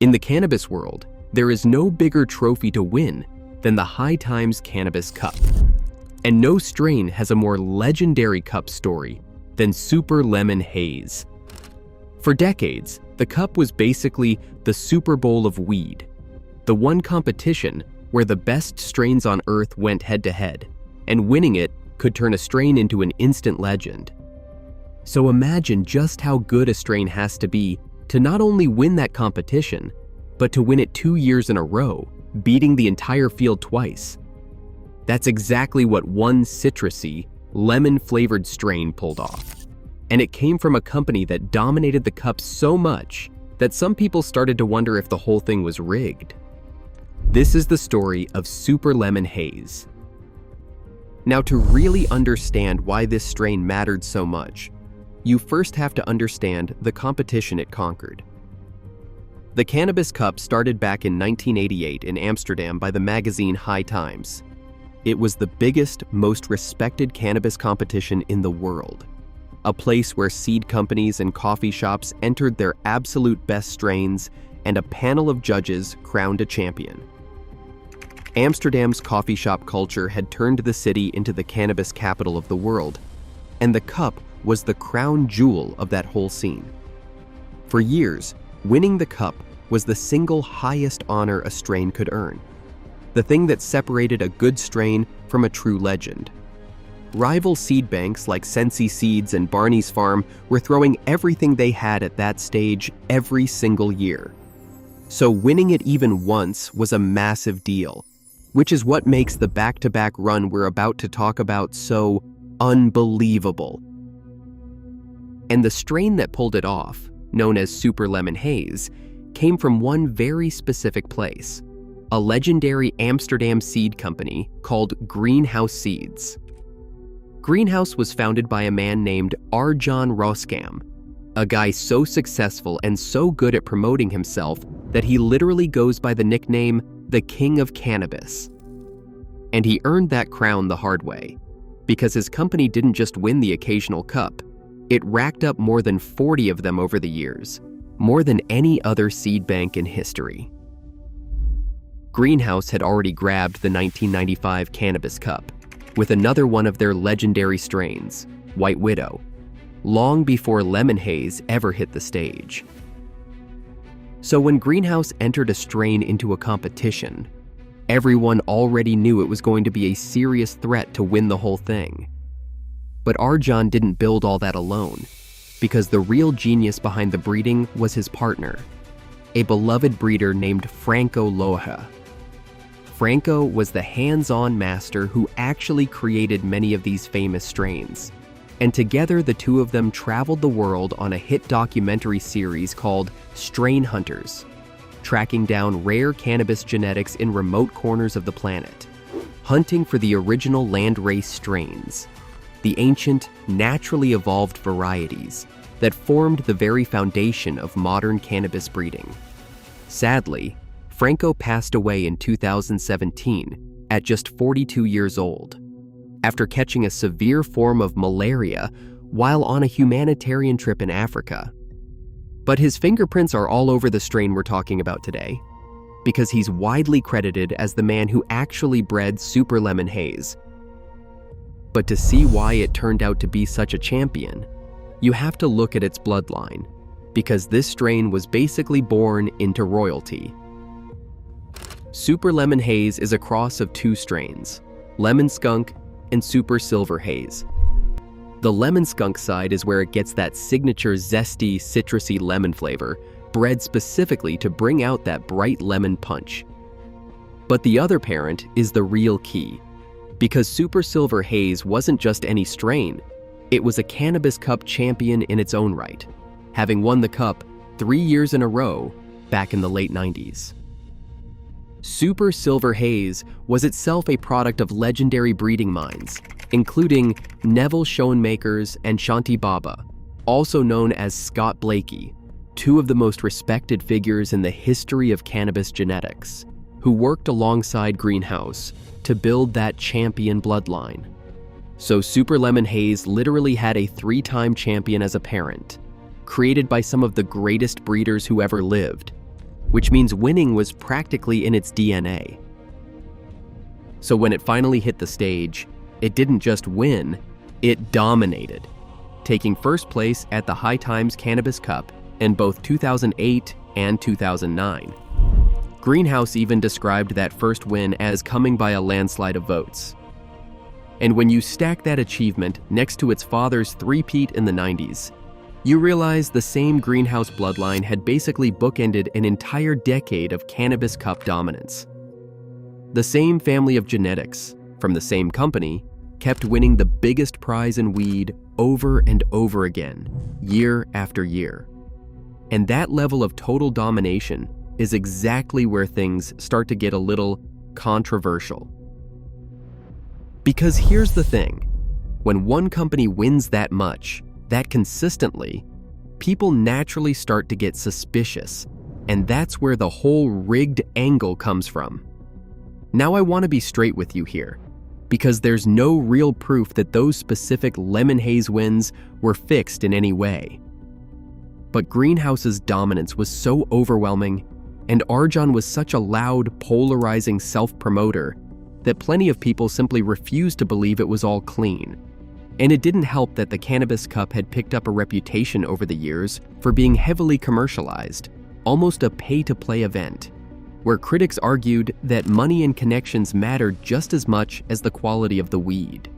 In the cannabis world, there is no bigger trophy to win than the High Times Cannabis Cup. And no strain has a more legendary cup story than Super Lemon Haze. For decades, the cup was basically the Super Bowl of weed, the one competition where the best strains on earth went head-to-head, and winning it could turn a strain into an instant legend. So imagine just how good a strain has to be to not only win that competition, but to win it 2 years in a row, beating the entire field twice. That's exactly what one citrusy, lemon-flavored strain pulled off. And it came from a company that dominated the cup so much that some people started to wonder if the whole thing was rigged. This is the story of Super Lemon Haze. Now, to really understand why this strain mattered so much, you first have to understand the competition it conquered. The Cannabis Cup started back in 1988 in Amsterdam by the magazine High Times. It was the biggest, most respected cannabis competition in the world, a place where seed companies and coffee shops entered their absolute best strains, and a panel of judges crowned a champion. Amsterdam's coffee shop culture had turned the city into the cannabis capital of the world, and the cup was the crown jewel of that whole scene. For years, winning the cup was the single highest honor a strain could earn, the thing that separated a good strain from a true legend. Rival seed banks like Sensi Seeds and Barney's Farm were throwing everything they had at that stage every single year. So winning it even once was a massive deal, which is what makes the back-to-back run we're about to talk about so unbelievable. And the strain that pulled it off, known as Super Lemon Haze, came from one very specific place, a legendary Amsterdam seed company called Greenhouse Seeds. Greenhouse was founded by a man named Arjan Roskam, a guy so successful and so good at promoting himself that he literally goes by the nickname the King of Cannabis. And he earned that crown the hard way, because his company didn't just win the occasional cup, it racked up more than 40 of them over the years, more than any other seed bank in history. Greenhouse had already grabbed the 1995 Cannabis Cup with another one of their legendary strains, White Widow, long before Lemon Haze ever hit the stage. So when Greenhouse entered a strain into a competition, everyone already knew it was going to be a serious threat to win the whole thing. But Arjan didn't build all that alone, because the real genius behind the breeding was his partner, a beloved breeder named Franco Loja. Franco was the hands-on master who actually created many of these famous strains, and together the two of them traveled the world on a hit documentary series called Strain Hunters, tracking down rare cannabis genetics in remote corners of the planet, hunting for the original landrace strains, the ancient, naturally evolved varieties that formed the very foundation of modern cannabis breeding. Sadly, Franco passed away in 2017 at just 42 years old, after catching a severe form of malaria while on a humanitarian trip in Africa. But his fingerprints are all over the strain we're talking about today, because he's widely credited as the man who actually bred Super Lemon Haze. But to see why it turned out to be such a champion, you have to look at its bloodline, because this strain was basically born into royalty. Super Lemon Haze is a cross of two strains, Lemon Skunk and Super Silver Haze. The Lemon Skunk side is where it gets that signature zesty, citrusy lemon flavor, bred specifically to bring out that bright lemon punch. But the other parent is the real key, because Super Silver Haze wasn't just any strain, it was a Cannabis Cup champion in its own right, having won the cup 3 years in a row back in the late 90s. Super Silver Haze was itself a product of legendary breeding minds, including Neville Schoenmakers and Shanti Baba, also known as Scott Blakey, two of the most respected figures in the history of cannabis genetics, who worked alongside Greenhouse to build that champion bloodline. So Super Lemon Haze literally had a 3-time champion as a parent, created by some of the greatest breeders who ever lived. which means winning was practically in its DNA. So when it finally hit the stage, it didn't just win, it dominated, taking first place at the High Times Cannabis Cup in both 2008 and 2009. Greenhouse even described that first win as coming by a landslide of votes. And when you stack that achievement next to its father's three-peat in the 90s, you realize the same Greenhouse bloodline had basically bookended an entire decade of Cannabis Cup dominance. The same family of genetics, from the same company, kept winning the biggest prize in weed over and over again, year after year. And that level of total domination is exactly where things start to get a little controversial. Because here's the thing, when one company wins that much, that consistently, people naturally start to get suspicious, and that's where the whole rigged angle comes from. Now I want to be straight with you here, because there's no real proof that those specific Lemon Haze wins were fixed in any way. But Greenhouse's dominance was so overwhelming, and Arjan was such a loud, polarizing self-promoter that plenty of people simply refused to believe it was all clean. And it didn't help that the Cannabis Cup had picked up a reputation over the years for being heavily commercialized, almost a pay-to-play event, where critics argued that money and connections mattered just as much as the quality of the weed.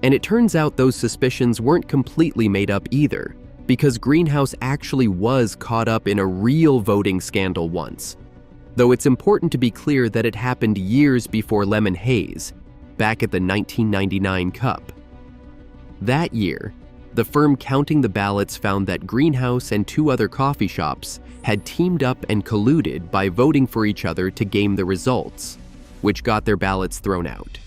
And it turns out those suspicions weren't completely made up either, because Greenhouse actually was caught up in a real voting scandal once. Though it's important to be clear that it happened years before Lemon Haze, back at the 1999 Cup. That year, the firm counting the ballots found that Greenhouse and two other coffee shops had teamed up and colluded by voting for each other to game the results, which got their ballots thrown out.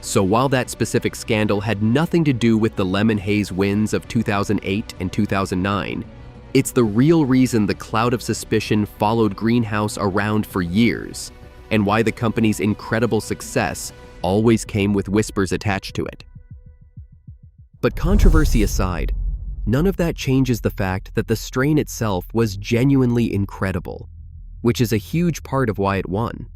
So while that specific scandal had nothing to do with the Lemon Haze wins of 2008 and 2009, it's the real reason the cloud of suspicion followed Greenhouse around for years, and why the company's incredible success always came with whispers attached to it. But controversy aside, none of that changes the fact that the strain itself was genuinely incredible, which is a huge part of why it won.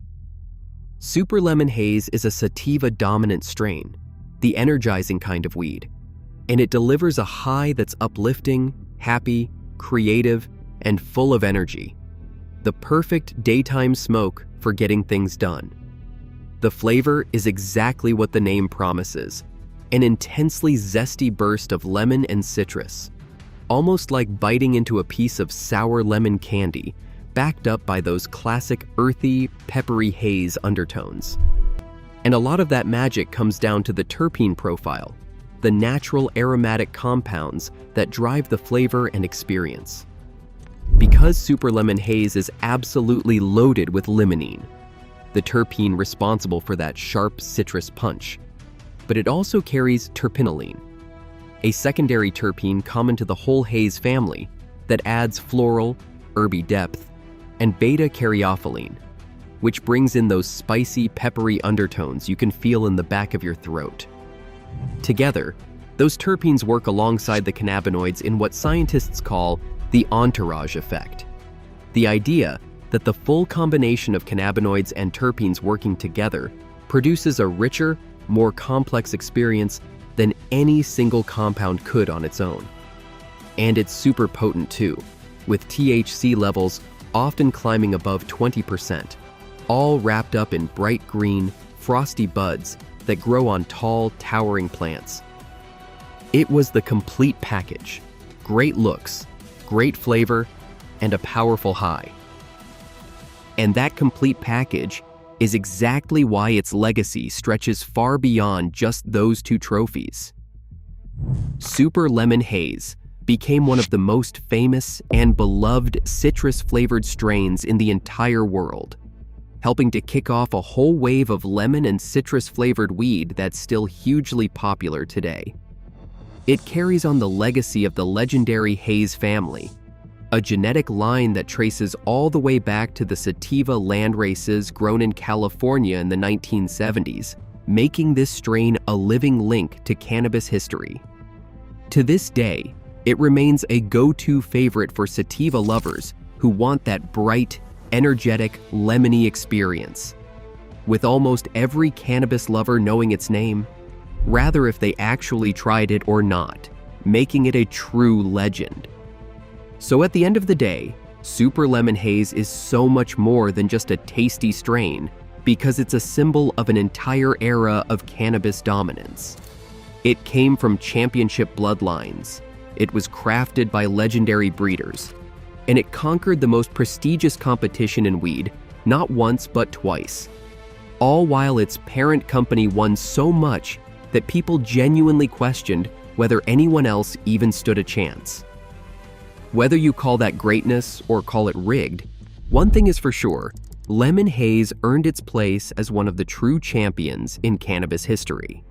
Super Lemon Haze is a sativa-dominant strain, the energizing kind of weed, and it delivers a high that's uplifting, happy, creative, and full of energy. The perfect daytime smoke for getting things done. The flavor is exactly what the name promises, an intensely zesty burst of lemon and citrus, almost like biting into a piece of sour lemon candy, backed up by those classic earthy, peppery haze undertones. And a lot of that magic comes down to the terpene profile, the natural aromatic compounds that drive the flavor and experience. Because Super Lemon Haze is absolutely loaded with limonene, the terpene responsible for that sharp citrus punch, but it also carries terpinolene, a secondary terpene common to the whole haze family that adds floral, herby depth, and beta-caryophyllene, which brings in those spicy, peppery undertones you can feel in the back of your throat. Together, those terpenes work alongside the cannabinoids in what scientists call the entourage effect. The idea that the full combination of cannabinoids and terpenes working together produces a richer, more complex experience than any single compound could on its own. And it's super potent too, with THC levels often climbing above 20%, all wrapped up in bright green, frosty buds that grow on tall, towering plants. It was the complete package: great looks, great flavor, and a powerful high. And that complete package is exactly why its legacy stretches far beyond just those two trophies. Super Lemon Haze became one of the most famous and beloved citrus-flavored strains in the entire world, helping to kick off a whole wave of lemon and citrus-flavored weed that's still hugely popular today. It carries on the legacy of the legendary Haze family, a genetic line that traces all the way back to the sativa land races grown in California in the 1970s, making this strain a living link to cannabis history. To this day, it remains a go-to favorite for sativa lovers who want that bright, energetic, lemony experience, with almost every cannabis lover knowing its name, rather if they actually tried it or not, making it a true legend. So at the end of the day, Super Lemon Haze is so much more than just a tasty strain because it's a symbol of an entire era of cannabis dominance. It came from championship bloodlines, it was crafted by legendary breeders, and it conquered the most prestigious competition in weed not once but twice, all while its parent company won so much that people genuinely questioned whether anyone else even stood a chance. Whether you call that greatness or call it rigged, one thing is for sure, Lemon Haze earned its place as one of the true champions in cannabis history.